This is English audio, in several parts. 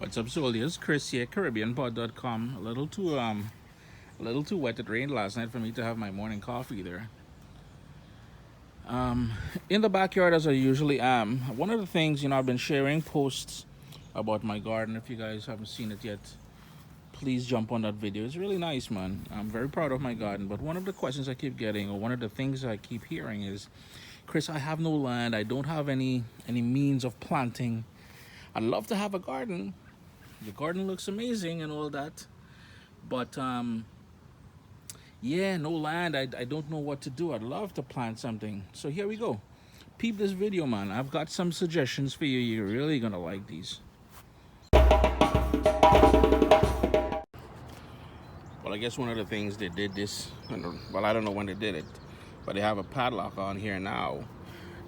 What's up, soldiers? Chris here, CaribbeanPod.com. A little too wet. It rained last night for me to have my morning coffee there. In the backyard, as I usually am. One of the things, I've been sharing posts about my garden. If you guys haven't seen it yet, please jump on that video. It's really nice, man. I'm very proud of my garden. But one of the questions I keep getting, or one of the things I keep hearing is, Chris, I have no land. I don't have any means of planting. I'd love to have a garden. The garden looks amazing and all that, but yeah, no land. I don't know what to do. I'd love to plant something. So here we go. Peep this video, man. I've got some suggestions for you. You're really gonna like these. Well, I guess one of the things they did this, well, I don't know when they did it, but they have a padlock on here now.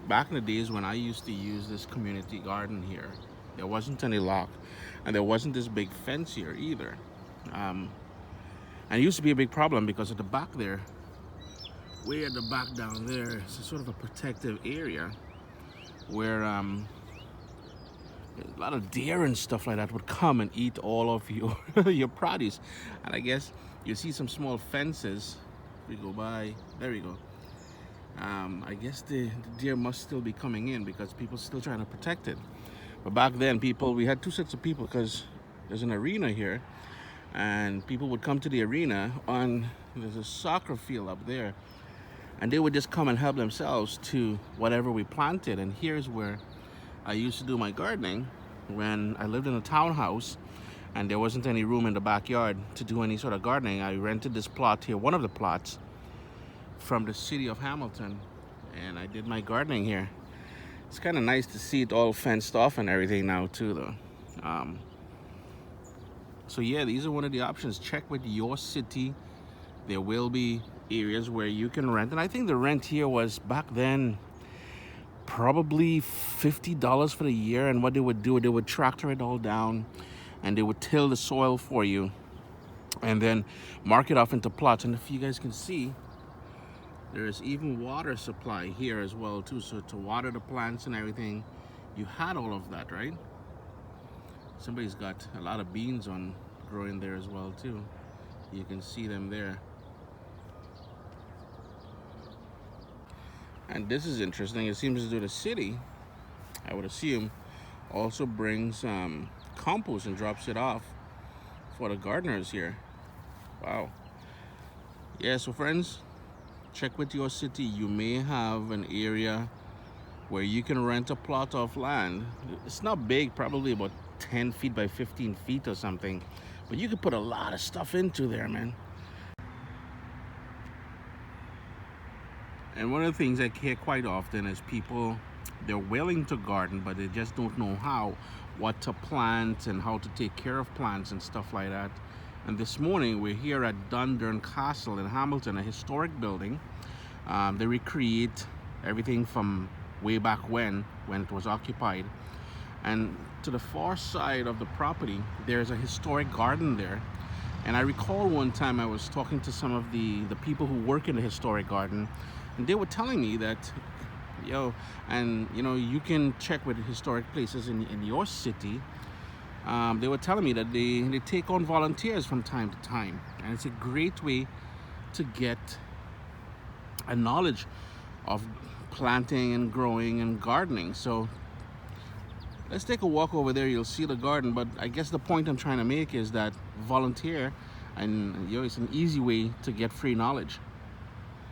Back in the days when I used to use this community garden here, there wasn't any lock, and there wasn't this big fence here either. And it used to be a big problem because at the back there, way at the back down there, it's a sort of a protective area where a lot of deer and stuff like that would come and eat all of your your produce. And I guess you see some small fences. We go by. There we go. I guess the deer must still be coming in because people are still trying to protect it. But back then, we had two sets of people because there's an arena here, and people would come to the arena there's a soccer field up there, and they would just come and help themselves to whatever we planted. And here's where I used to do my gardening when I lived in a townhouse, and there wasn't any room in the backyard to do any sort of gardening. I rented this plot here, one of the plots, from the city of Hamilton, and I did my gardening here. It's kind of nice to see it all fenced off and everything now too, though. So yeah, these are one of the options. Check with your city. There will be areas where you can rent, and I think the rent here was back then probably $50 for the year. And what they would do, they would tractor it all down, and they would till the soil for you, and then mark it off into plots. And if you guys can see, there is even water supply here as well too. So to water the plants and everything, you had all of that, right? Somebody's got a lot of beans on growing there as well too. You can see them there. And this is interesting. It seems as though the city, I would assume, also brings compost and drops it off for the gardeners here. Wow. Yeah, so friends, check with your city. You may have an area where you can rent a plot of land. It's not big, probably about 10 feet by 15 feet or something, but you could put a lot of stuff into there, man. And one of the things I hear quite often is people, they're willing to garden, but they just don't know what to plant and how to take care of plants and stuff like that. And this morning we're here at Dundurn Castle in Hamilton, a historic building. They recreate everything from way back when it was occupied. And to the far side of the property, there's a historic garden there. And I recall one time I was talking to some of the people who work in the historic garden, and they were telling me that, you can check with historic places in your city. They were telling me that they take on volunteers from time to time, and it's a great way to get a knowledge of planting and growing and gardening. So let's take a walk over there. You'll see the garden, but I guess the point I'm trying to make is that volunteer, and it's an easy way to get free knowledge.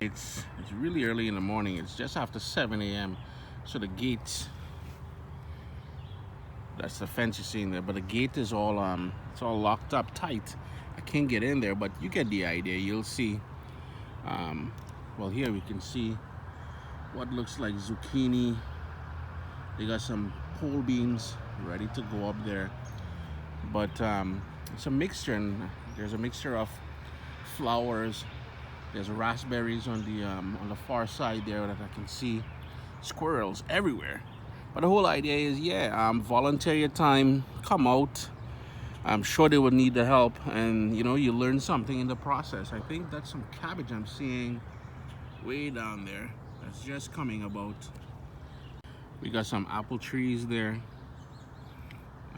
It's really early in the morning. It's just after 7 a.m. So the gate, that's the fence you're seeing there, but the gate is all it's all locked up tight. I can't get in there, but you get the idea. You'll see. Well, here we can see what looks like zucchini. They got some pole beans ready to go up there, but it's a mixture, and there's a mixture of flowers. There's raspberries on the far side there that I can see. Squirrels everywhere. But the whole idea is, volunteer your time, come out. I'm sure they would need the help, and you learn something in the process. I think that's some cabbage I'm seeing way down there. That's just coming about. We got some apple trees there,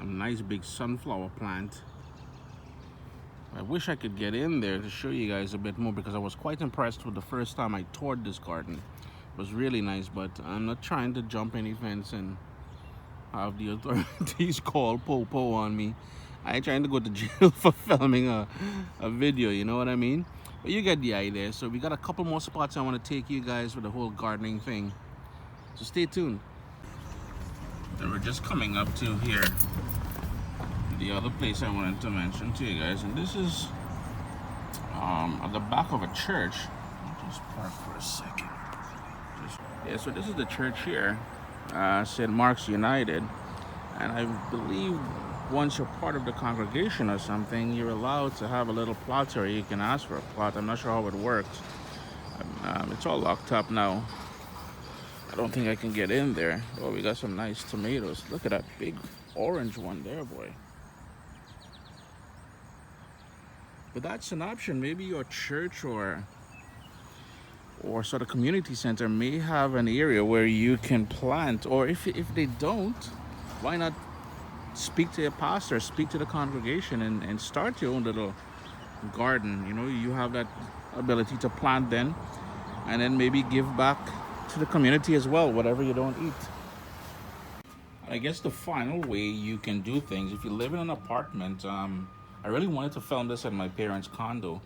A nice big sunflower plant. I wish I could get in there to show you guys a bit more, because I was quite impressed with the first time I toured this garden. It was really nice, but I'm not trying to jump any fence and have the authorities call po on me. I ain't trying to go to jail for filming a video, you know what I mean? But you get the idea. So we got a couple more spots I want to take you guys with the whole gardening thing. So stay tuned. And we're just coming up to here, the other place I wanted to mention to you guys, and this is at the back of a church. I'll just park for a second. Yeah, so this is the church here, St. Mark's United, and I believe once you're part of the congregation or something, you're allowed to have a little plot, or you can ask for a plot. I'm not sure how it works. It's all locked up now. I don't think I can get in there. Oh, we got some nice tomatoes. Look at that big orange one there, boy. But that's an option. Maybe your church or sort of community center may have an area where you can plant. Or if they don't, why not speak to your pastor, speak to the congregation, and start your own little garden. You know, you have that ability to plant then, and then maybe give back to the community as well, whatever you don't eat. I guess the final way you can do things, if you live in an apartment, I really wanted to film this at my parents' condo,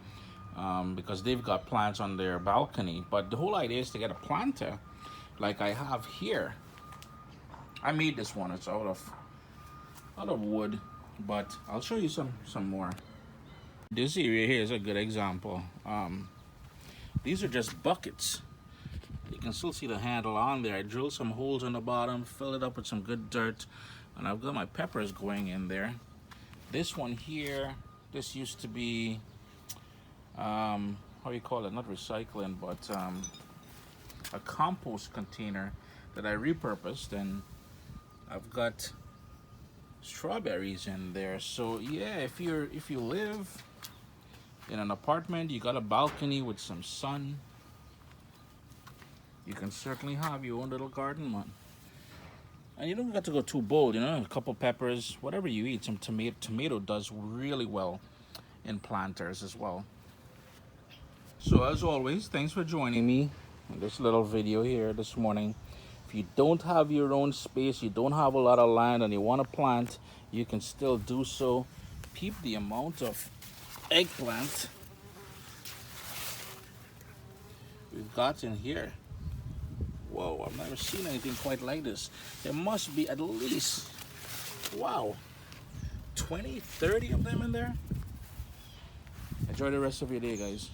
because they've got plants on their balcony. But the whole idea is to get a planter like I have here. I made this one. It's out of wood, but I'll show you some more. This area here is a good example. These are just buckets. You can still see the handle on there. I drilled some holes in the bottom, filled it up with some good dirt, and I've got my peppers going in there. This one here, this used to be, how do you call it? Not recycling, but a compost container that I repurposed, and I've got strawberries in there. So yeah, if you live in an apartment, you got a balcony with some sun, you can certainly have your own little garden, man. And you don't got to go too bold, you know, a couple peppers, whatever you eat. Some tomato does really well in planters as well. So as always, thanks for joining me in this little video here this morning. If you don't have your own space, you don't have a lot of land, and you want to plant, you can still do so. Peep the amount of eggplant we've got in here. Whoa, I've never seen anything quite like this. There must be at least, wow, 20, 30 of them in there. Enjoy the rest of your day, guys.